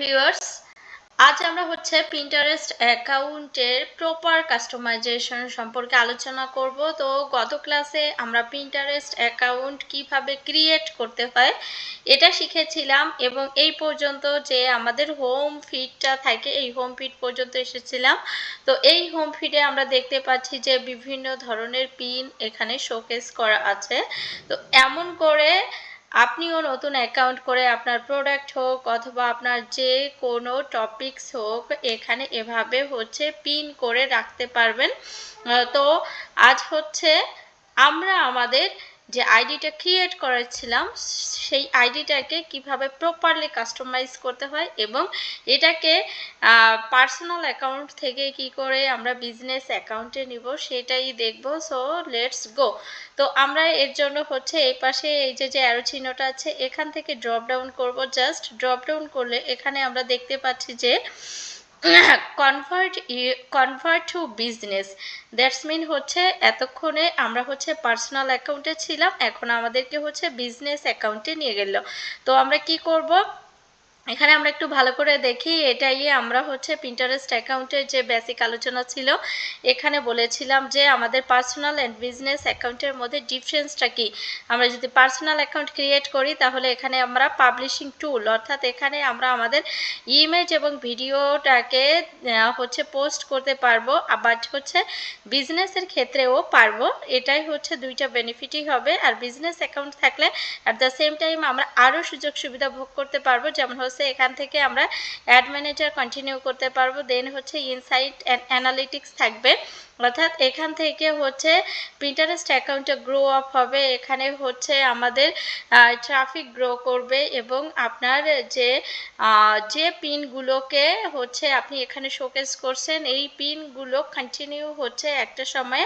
Viewers, আজ আমরা Pinterest অ্যাকাউন্টের প্রপার কাস্টমাইজেশন সম্পর্কে আলোচনা করব। তো গত ক্লাসে আমরা পিন্টারেস্ট অ্যাকাউন্ট কিভাবে ক্রিয়েট করতে হয় এটা শিখেছিলাম এবং এই পর্যন্ত যে আমাদের হোম ফিডটা থাকে এই হোম ফিড পর্যন্ত এসেছিলাম। তো এই হোম ফিডে আমরা দেখতে পাচ্ছি যে বিভিন্ন ধরনের পিন এখানে শোকেস করা আছে। তো এমন করে আপনিও নতুন অ্যাকাউন্ট করে আপনার প্রোডাক্ট হোক অথবা আপনার যে কোনো টপিকস হোক এখানে এভাবে পিন করে রাখতে পারবেন। তো আজ আমরা আমাদের যে আইডিটা ক্রিয়েট করেছিলাম সেই আইডিটাকে কিভাবে প্রপারলি কাস্টমাইজ করতে হয় এবং এটাকে পার্সোনাল অ্যাকাউন্ট থেকে কি করে আমরা বিজনেস অ্যাকাউন্টে নিব সেটাই দেখব। So let's go. তো আমরা এর জন্য এই পাশে এই যে অ্যারো চিহ্নটা আছে এখান থেকে ড্রপ ডাউন করব। জাস্ট ড্রপ ডাউন করলে এখানে আমরা দেখতে পাচ্ছি যে convert to business, that's mean এতক্ষণে আমরা পার্সোনাল অ্যাকাউন্টে ছিলাম, এখন আমাদেরকে বিজনেস অ্যাকাউন্টে নিয়ে গেল। তো আমরা কি করব, এখানে আমরা একটু ভালো করে দেখি। এটাই আমরা পিন্টারেস্ট অ্যাকাউন্টের যে বেসিক আলোচনা ছিল, এখানে বলেছিলাম যে আমাদের পার্সোনাল অ্যান্ড বিজনেস অ্যাকাউন্টের মধ্যে ডিফারেন্সটা কি। আমরা যদি পার্সোনাল অ্যাকাউন্ট ক্রিয়েট করি তাহলে এখানে আমরা পাবলিশিং টুল, অর্থাৎ এখানে আমরা আমাদের ইমেজ এবং ভিডিওটাকে পোস্ট করতে পারবো, বাট বিজনেসের ক্ষেত্রেও পারবো। এটাই দুইটা বেনিফিটই হবে। আর বিজনেস অ্যাকাউন্ট থাকলে অ্যাট দ্য সেম টাইম আমরা আরও সুযোগ সুবিধা ভোগ করতে পারবো, যেমন এখান থেকে আমরা অ্যাড ম্যানেজার কন্টিনিউ করতে পারবো। দেন ইনসাইট অ্যান্ড অ্যানালিটিক্স থাকবে, অর্থাৎ এখান থেকে পিন্টারেস্ট অ্যাকাউন্টে গ্রো আপ হবে। এখানে আমাদের ট্রাফিক গ্রো করবে এবং আপনার যে পিনগুলোকে আপনি এখানে শোকেস করছেন এই পিনগুলো কন্টিনিউ একটা সময়ে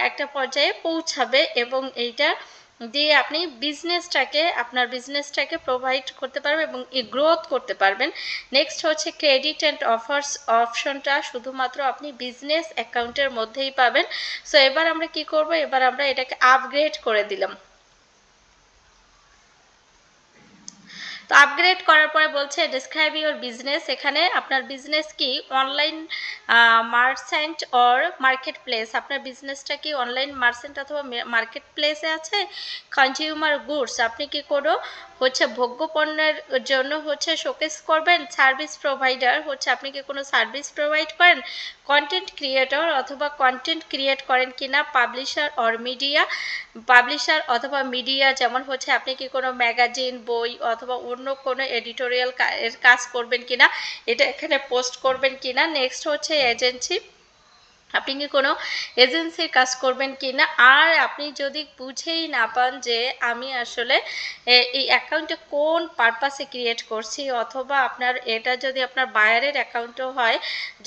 একটা পর্যায়ে পৌঁছাবে এবং এইটা দিয়ে আপনি আপনার বিজনেসটাকে প্রোভাইড করতে পারবেন এবং গ্রোথ করতে পারবেন। নেক্সট ক্রেডিট অ্যান্ড অফার্স অপশনটা শুধুমাত্র আপনি বিজনেস অ্যাকাউন্টের মধ্যেই পাবেন। সো এবার আমরা কি করব, এবার আমরা এটাকে আপগ্রেড করে দিলাম। তো আপগ্রেড করার পরে বলছে ডিসক্রাইব ইউর বিজনেস। এখানে আপনার বিজনেস কি online merchant or market place, আপনার বিজনেসটা কি অনলাইন মার্চেন্ট অথবা মার্কেট প্লেসে আছে। কনজিউমার গুডস, আপনি কি কোনো ভোগ্য পণ্যের জন্য শোকেস করবেন। সার্ভিস প্রোভাইডার, আপনি কি কোনো সার্ভিস প্রোভাইড করেন। কন্টেন্ট ক্রিয়েটর অথবা কন্টেন্ট ক্রিয়েট করেন কিনা। পাবলিশার অর মিডিয়া, পাবলিশার অথবা মিডিয়া, যেমন আপনি কি কোনো ম্যাগাজিন, বই অথবা অন্য কোনো এডিটোরিয়াল কাজ করবেন কিনা, এটা এখানে পোস্ট করবেন কিনা। নেক্সট এজেন্সি, আপনি কি কোনো এজেন্সির কাজ করবেন কিনা। আর আপনি যদি বুঝেই না পান যে আমি আসলে এই অ্যাকাউন্টে কোন পারপাসে ক্রিয়েট করছি, অথবা আপনার এটা যদি আপনার বায়ারের অ্যাকাউন্টও হয়,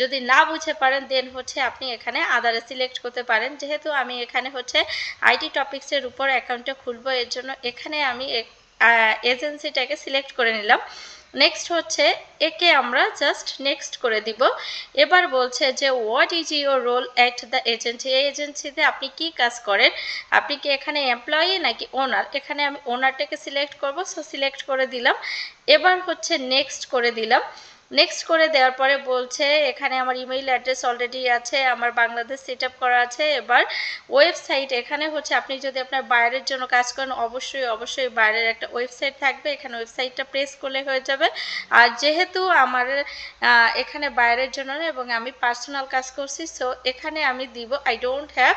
যদি না বুঝে পারেন দেন আপনি এখানে আদারে সিলেক্ট করতে পারেন। যেহেতু আমি এখানে আইটি টপিক্সের উপর অ্যাকাউন্টটা খুলবো, এর জন্য এখানে আমি এজেন্সিটাকে সিলেক্ট করে নিলাম। নেক্সট একে আমরা জাস্ট নেক্সট করে দিব। এবার বলছে যে what is your role at the agency, এই এজেন্সিতে আপনি কি কাজ করেন। আপনি কি এখানে এমপ্লয়ি নাকি ওনার, এখানে আমি ওনারটাকে সিলেক্ট করব। সো সিলেক্ট করে দিলাম। এবার নেক্সট করে দিলাম। নেক্সট করে দেওয়ার পরে বলছে এখানে আমার ইমেইল অ্যাড্রেস অলরেডি আছে, আমার বাংলাদেশ সেট আপ করা আছে। এবার ওয়েবসাইট, এখানে আপনি যদি আপনার বাইরের জন্য কাজ করেন অবশ্যই বাইরের একটা ওয়েবসাইট থাকবে, এখানে ওয়েবসাইটটা প্রেস করলে হয়ে যাবে। আর যেহেতু আমার এখানে বাইরের জন্য এবং আমি পার্সোনাল কাজ করছি, সো এখানে আমি দিব আই ডোন্ট হ্যাভ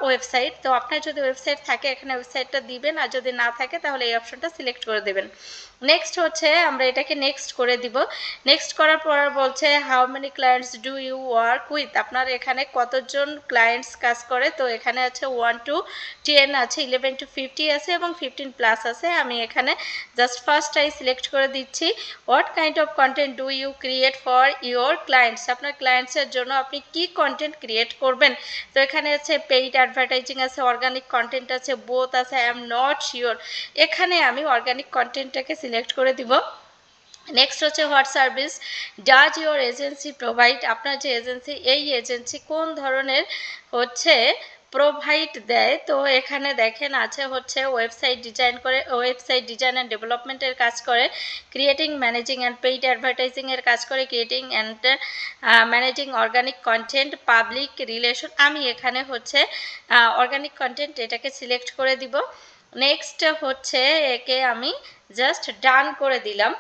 ওয়েবসাইট। তো আপনার যদি ওয়েবসাইট থাকে এখানে ওয়েবসাইটটা দিবেন, আর যদি না থাকে তাহলে এই অপশনটা সিলেক্ট করে দেবেন। নেক্সট আমরা এটাকে নেক্সট করে দিব। নেক্সট করার পর বলছে how many clients do you work with, আপনার এখানে কতজন ক্লায়েন্টস কাজ করে। তো এখানে আছে 1 to 10 আছে, 11 to 50 আছে এবং 15+ আছে। আমি এখানে জাস্ট ফার্স্ট সিলেক্ট করে দিচ্ছি। What kind of content do you create for your clients, আপনার ক্লায়েন্টসের জন্য আপনি কি কন্টেন্ট ক্রিয়েট করবেন। তো এখানে আছে পেইড অ্যাডভার্টাইজিং আছে, অর্গানিক কন্টেন্ট আছে, বোথ আছে, আই এম নট শিওর। এখানে আমি অর্গানিক কন্টেন্টটাকে সিলেক্ট করে দিব। Next what service does your agency provide, আপনার যে এজেন্সি এই এজেন্সি কোন ধরনের প্রোভাইড দেয়। তো এখানে দেখেন আছে হচ্ছে ওয়েবসাইট ডিজাইন করে, ওয়েবসাইট ডিজাইন অ্যান্ড ডেভেলপমেন্টের কাজ করে, ক্রিয়েটিং ম্যানেজিং অ্যান্ড পেইড অ্যাডভার্টাইজিংয়ের কাজ করে, creating and managing organic content, public relation. আমি এখানে হচ্ছে অর্গানিক কন্টেন্ট এটাকে সিলেক্ট করে দিব। নেক্সট হচ্ছে একে আমি জাস্ট ডান করে দিলাম।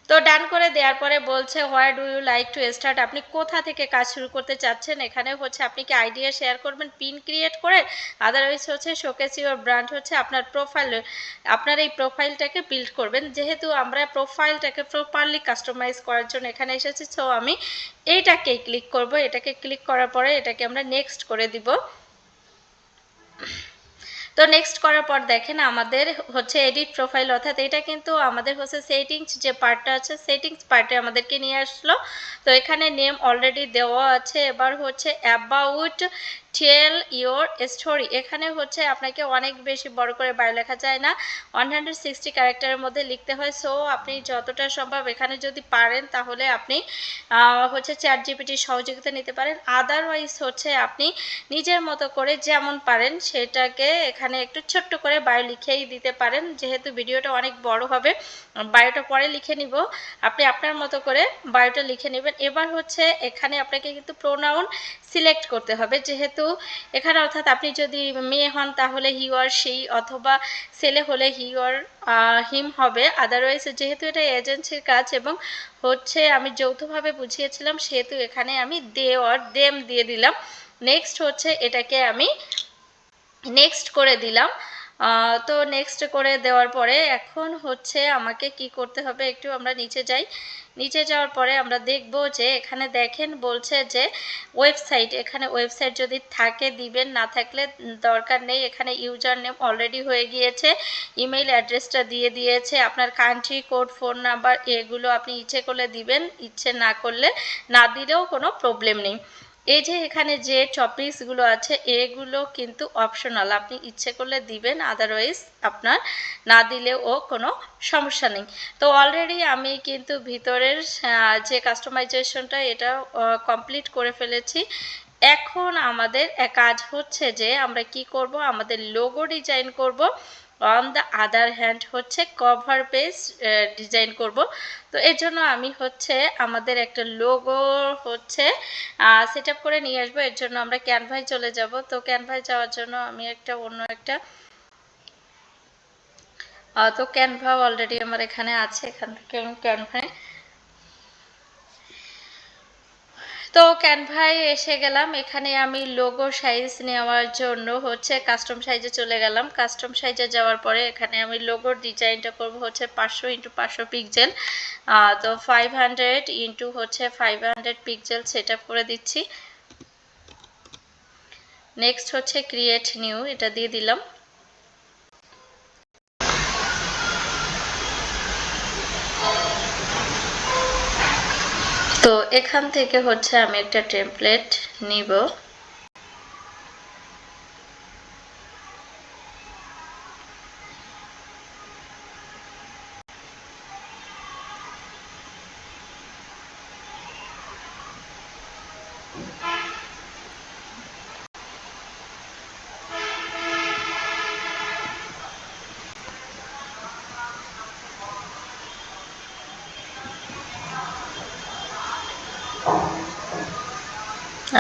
তো ডান করে দেওয়ার পরে বলছে where do you like to start, আপনি কোথা থেকে কাজ শুরু করতে চাচ্ছেন। এখানে হচ্ছে আপনি কি আইডিয়া শেয়ার করবেন পিন ক্রিয়েট করে, আদারওয়াইজ হচ্ছে শোকেস ইউর ব্র্যান্ড, হচ্ছে আপনার প্রোফাইল, আপনার এই প্রোফাইলটাকে বিল্ড করবেন। যেহেতু আমরা প্রোফাইলটাকে প্রপারলি কাস্টমাইজ করার জন্য এখানে এসেছি, সো আমি এইটাকেই ক্লিক করব। এটাকে ক্লিক করার পরে এটাকে আমরা নেক্সট করে দিব। তো নেক্সট করার পর দেখেন আমাদের হচ্ছে এডিট প্রোফাইল, অর্থাৎ এটা কিন্তু আমাদের হচ্ছে সেটিংস যে পার্টটা আছে, সেটিংস পার্টে আমাদেরকে নিয়ে আসলো। তো এখানে নেম অলরেডি দেওয়া আছে। এবার হচ্ছে অ্যাবাউট টেল ইয়োর স্টোরি, এখানে হচ্ছে আপনাকে অনেক বেশি বড় করে বায়ো লেখা যায় না, 160 ক্যারেক্টারের মধ্যে লিখতে হয়। সো আপনি যতটা সম্ভব এখানে যদি পারেন তাহলে আপনি হচ্ছে চ্যাট জিপিটির সহযোগিতা নিতে পারেন, আদারওয়াইজ হচ্ছে আপনি নিজের মতো করে যেমন পারেন সেটাকে এখানে একটু ছোট্ট করে বায়ো লিখেই দিতে পারেন। যেহেতু ভিডিওটা অনেক বড় হবে, বায়োটা পরে লিখে নিব, আপনি আপনার মতো করে বায়োটা লিখে নেবেন। এবার হচ্ছে এখানে আপনাকে কিন্তু প্রোনাউন সিলেক্ট করতে হবে, যেহেতু এখানে অর্থাৎ আপনি যদি মেয়ে হন তাহলে হি অর সি, অথবা ছেলে হলে হি অর হিম হবে। আদারওয়াইজ যেহেতু এটা এজেন্সির কাজ এবং হচ্ছে আমি যৌথভাবে বুঝিয়েছিলাম, সেহেতু এখানে আমি দে অর দেম দিয়ে দিলাম। নেক্সট হচ্ছে এটাকে আমি নেক্সট করে দিলাম। তো নেক্সট করে দেওয়ার পরে এখন হচ্ছে আমাকে কি করতে হবে, একটু আমরা নিচে যাই। নিচে যাওয়ার পরে আমরা দেখব যে এখানে দেখেন বলছে যে ওয়েবসাইট, এখানে ওয়েবসাইট যদি থাকে দিবেন, না থাকলে দরকার নেই। এখানে ইউজার নেম অলরেডি হয়ে গিয়েছে, ইমেল অ্যাড্রেসটা দিয়ে দিয়েছে, আপনার কান্ট্রি কোড, ফোন নাম্বার, এগুলো আপনি ইচ্ছে করলে দিবেন, ইচ্ছে না করলে না দিলেও কোনো প্রবলেম নেই। এই যে এখানে যে টপিকসগুলো আছে এগুলো কিন্তু অপশনাল, আপনি ইচ্ছে করলে দিবেন, আদারওয়াইজ আপনার না দিলেও কোনো সমস্যা নেই। তো অলরেডি আমি কিন্তু ভিতরের যে কাস্টমাইজেশনটা এটা কমপ্লিট করে ফেলেছি। এখন আমাদের কাজ হচ্ছে যে আমরা কি করব, আমাদের লোগো ডিজাইন করব। অন দ্য আদার হ্যান্ড হচ্ছে কভার পেজ ডিজাইন করব। তো এর জন্য আমি হচ্ছে আমাদের একটা লোগো হচ্ছে সেট আপ করে নিয়ে আসবো। এর জন্য আমরা ক্যানভায় চলে যাব। তো ক্যানভায় যাওয়ার জন্য আমি অন্য একটা তো ক্যানভা অলরেডি আমার এখানে আছে, এখান থেকে আমি ক্যানভায়, তো ক্যানভায় এসে গেলাম। এখানে আমি লোগো সাইজ নেওয়ার জন্য হচ্ছে কাস্টম সাইজে চলে গেলাম। কাস্টম সাইজে যাওয়ার পরে এখানে আমি লোগোর ডিজাইনটা করব হচ্ছে 500x500 পিক্সেল। তো 500 হচ্ছে 500 পিক্সেল সেট আপ করে দিচ্ছি। নেক্সট হচ্ছে ক্রিয়েট নিউ, এটা দিয়ে দিলাম। তো এখান থেকে হচ্ছে আমি একটা টেমপ্লেট নিব।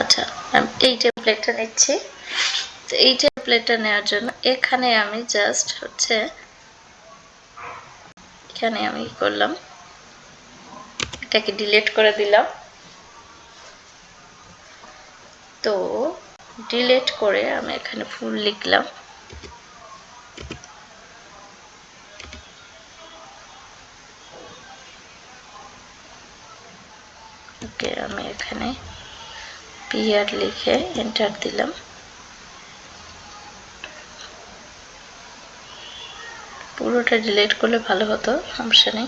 আচ্ছা, আমি এই টেমপ্লেটটা নিচ্ছি। তো এই টেমপ্লেটটা নেওয়ার জন্য এখানে আমি জাস্ট হচ্ছে এখানে আমি করলাম, এটাকে ডিলিট করে দিলাম। তো ডিলিট করে আমি এখানে ফুল লিখলাম। ওকে, আমি এখানে পিআর লিখে এন্টার দিলাম। পুরোটা ডিলিট করলে ভালো হতো, সমস্যা নেই।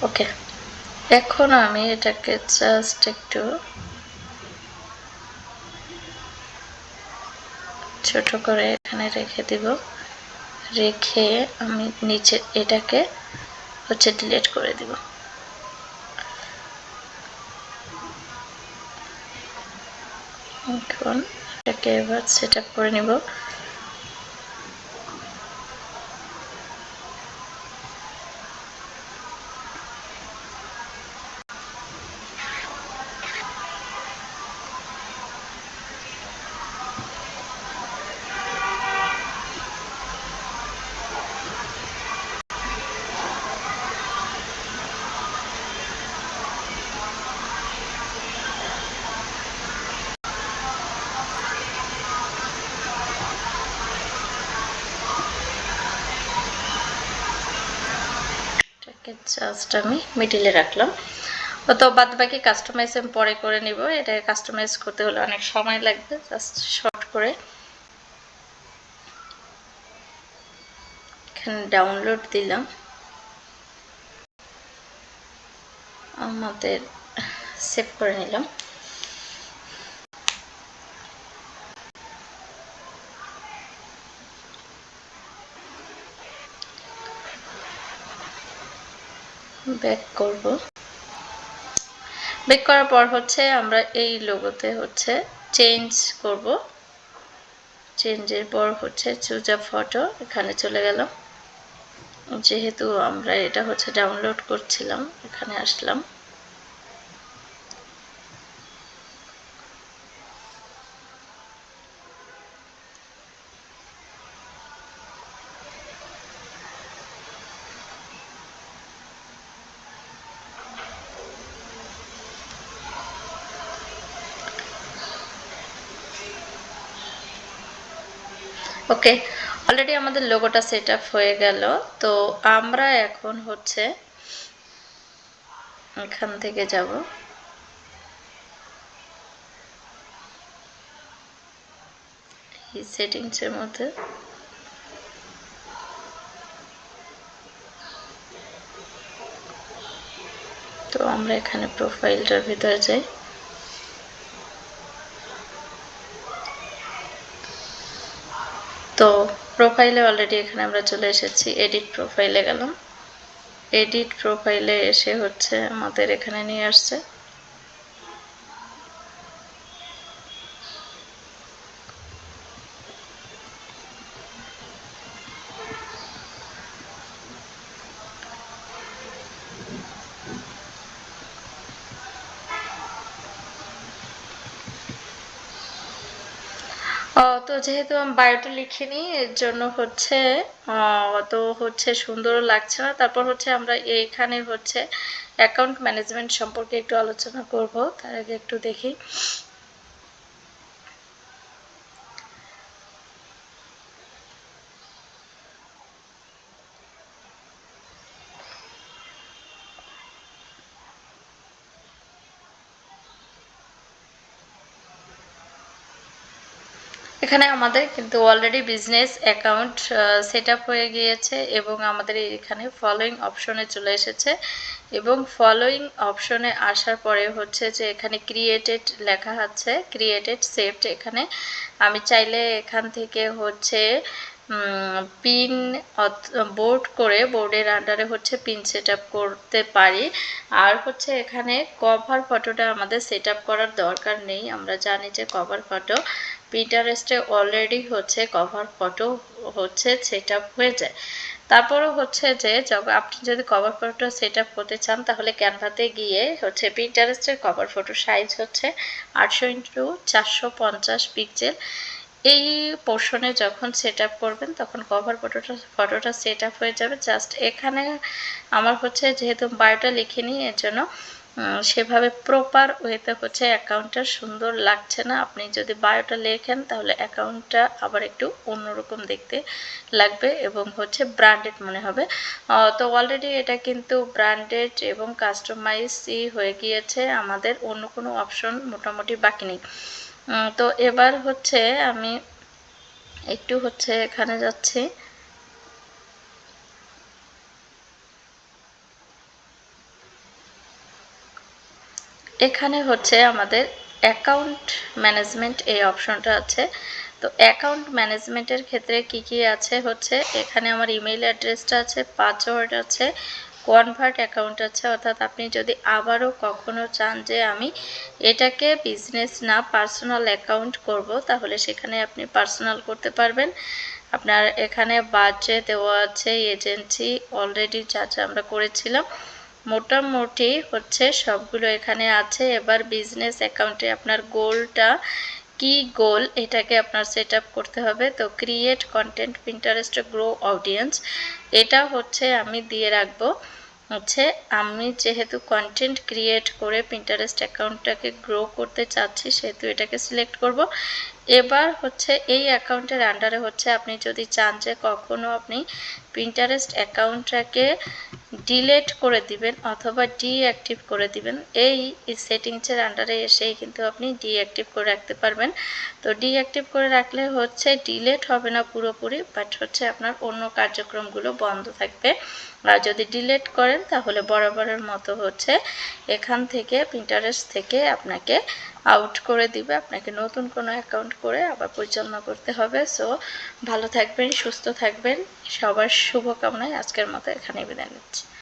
ওকে, এখন আমি এটাকে জাস্ট একটু ছোট করে এখানে রেখে দিব, রেখে আমি নিচে এটাকে হচ্ছে ডিলিট করে দিব। এখন এটাকে এবার সেট আপ করে নিব। জাস্ট আমি মিডিলে রাখলাম। তো বাদ বাকি কাস্টমাইজ আমি পরে করে নিব, এটা কাস্টমাইজ করতে হলে অনেক সময় লাগবে। জাস্ট শর্ট করে এখানে ডাউনলোড দিলাম, আমাদের সেভ করে নিলাম। ব্যাক করব, ব্যাক করার পর হচ্ছে আমরা এই লোগোতে হচ্ছে চেঞ্জ করব। চেঞ্জের পর হচ্ছে চুজ আ ফটো, এখানে চলে গেলাম। যেহেতু আমরা এটা হচ্ছে ডাউনলোড করছিলাম, এখানে আসলাম। ওকে, অলরেডি আমাদের লোগোটা সেট আপ হয়ে গেল। তো আমরা এখন হচ্ছে এখান থেকে যাব, এই সেটিংসের মধ্যে তো আমরা এখানে প্রোফাইলটার ভিতরে যাই। তো প্রোফাইলে অলরেডি এখানে আমরা চলে এসেছি, এডিট প্রোফাইলে গেলাম। এডিট প্রোফাইলে এসে হচ্ছে আমাদের এখানে নিয়ে আসছে। তো যেহেতু আমি বায়োটা লিখিনি, এর জন্য হচ্ছে অত হচ্ছে সুন্দর লাগছে না। তারপর হচ্ছে আমরা এইখানে হচ্ছে অ্যাকাউন্ট ম্যানেজমেন্ট সম্পর্কে একটু আলোচনা করব, তার আগে একটু দেখি। এখানে আমাদের কিন্তু already business account set up হয়ে গিয়েছে এবং আমাদের এখানে ফলোইং অপশনে চলে এসেছে। এবং ফলোইং অপশনে আসার পরে হচ্ছে যে এখানে ক্রিয়েটেড লেখা আছে, ক্রিয়েটেড সেভড। এখানে আমি চাইলে এখান থেকে হচ্ছে পিন বোর্ড করে বোর্ডের আন্ডারে হচ্ছে পিন সেট আপ করতে পারি। আর হচ্ছে এখানে কভার ফটোটা আমাদের সেট আপ করার দরকার নেই। আমরা জানি যে কভার ফটো পিন্টারেস্টে অলরেডি হচ্ছে কভার ফটো হচ্ছে সেট আপ হয়ে যায়। তারপরও হচ্ছে যে আপনি যদি কভার ফটো সেট আপ করতে চান, তাহলে ক্যানভাতে গিয়ে হচ্ছে পিন্টারেস্টের কভার ফটো সাইজ হচ্ছে 800x450 পিক্সেল। এই পোর্শনে যখন সেট আপ করবেন তখন কভার ফটোটা সেট আপ হয়ে যাবে। জাস্ট এখানে আমার হচ্ছে যেহেতু বায়োটা লিখিনি, এর জন্য সেভাবে প্রপার ওয়েতে হচ্ছে অ্যাকাউন্টটা সুন্দর লাগছে না। আপনি যদি বায়োটা লেখেন তাহলে অ্যাকাউন্টটা আবার একটু অন্যরকম দেখতে লাগবে এবং হচ্ছে ব্র্যান্ডেড মনে হবে। তো অলরেডি এটা কিন্তু ব্র্যান্ডেড এবং কাস্টমাইজই হয়ে গিয়েছে, আমাদের অন্য কোনো অপশন মোটামুটি বাকি নেই। তো এবার হচ্ছে আমি একটু হচ্ছে এখানে যাচ্ছি। এখানে হচ্ছে আমাদের অ্যাকাউন্ট ম্যানেজমেন্ট এই অপশনটা আছে। তো অ্যাকাউন্ট ম্যানেজমেন্টের ক্ষেত্রে কি কি আছে হচ্ছে, এখানে আমার ইমেল অ্যাড্রেসটা আছে, পাসওয়ার্ড আছে, কনভার্ট অ্যাকাউন্ট আছে, অর্থাৎ আপনি যদি আবারও কখনো চান যে আমি এটাকে বিজনেস না পার্সোনাল অ্যাকাউন্ট করব, তাহলে সেখানে আপনি পার্সোনাল করতে পারবেন। আপনার এখানে বাজেট দেওয়া আছে, এজেন্সি অলরেডি যা যা আমরা করেছিলাম মোটামুটি হচ্ছে সবগুলো এখানে আছে। এবার বিজনেস অ্যাকাউন্টে আপনার গোলটা কি গোল, এটাকে আপনার সেট আপ করতে হবে। তো create content Pinterest grow audience, এটা হচ্ছে আমি দিয়ে রাখবো হচ্ছে আমি যেহেতু কন্টেন্ট ক্রিয়েট করে পিন্টারেস্ট অ্যাকাউন্টটাকে গ্রো করতে চাচ্ছি, সেহেতু এটাকে সিলেক্ট করব। এবার হচ্ছে এই অ্যাকাউন্টের আন্ডারে হচ্ছে আপনি যদি চান যে কখনো আপনি পিন্টারেস্ট অ্যাকাউন্টটাকে ডিলেট করে দিবেন অথবা ডিঅ্যাক্টিভ করে দিবেন, এই সেটিংসের আন্ডারে এসেই কিন্তু আপনি ডিঅ্যাক্টিভ করে রাখতে পারবেন। তো ডিঅ্যাক্টিভ করে রাখলে হচ্ছে ডিলেট হবে না পুরোপুরি, বাট হচ্ছে আপনার অন্য কার্যক্রমগুলো বন্ধ থাকবে। আর যদি ডিলেট করেন তাহলে বরাবরের মতো হচ্ছে এখান থেকে পিন্টারেস্ট থেকে আপনাকে আউট করে দিবে, আপনাকে নতুন কোনো অ্যাকাউন্ট করে আবার পরিচালনা করতে হবে। সো ভালো থাকবেন, সুস্থ থাকবেন, সবার শুভকামনায় আজকের মতো এখানেই বিদায় নিচ্ছি।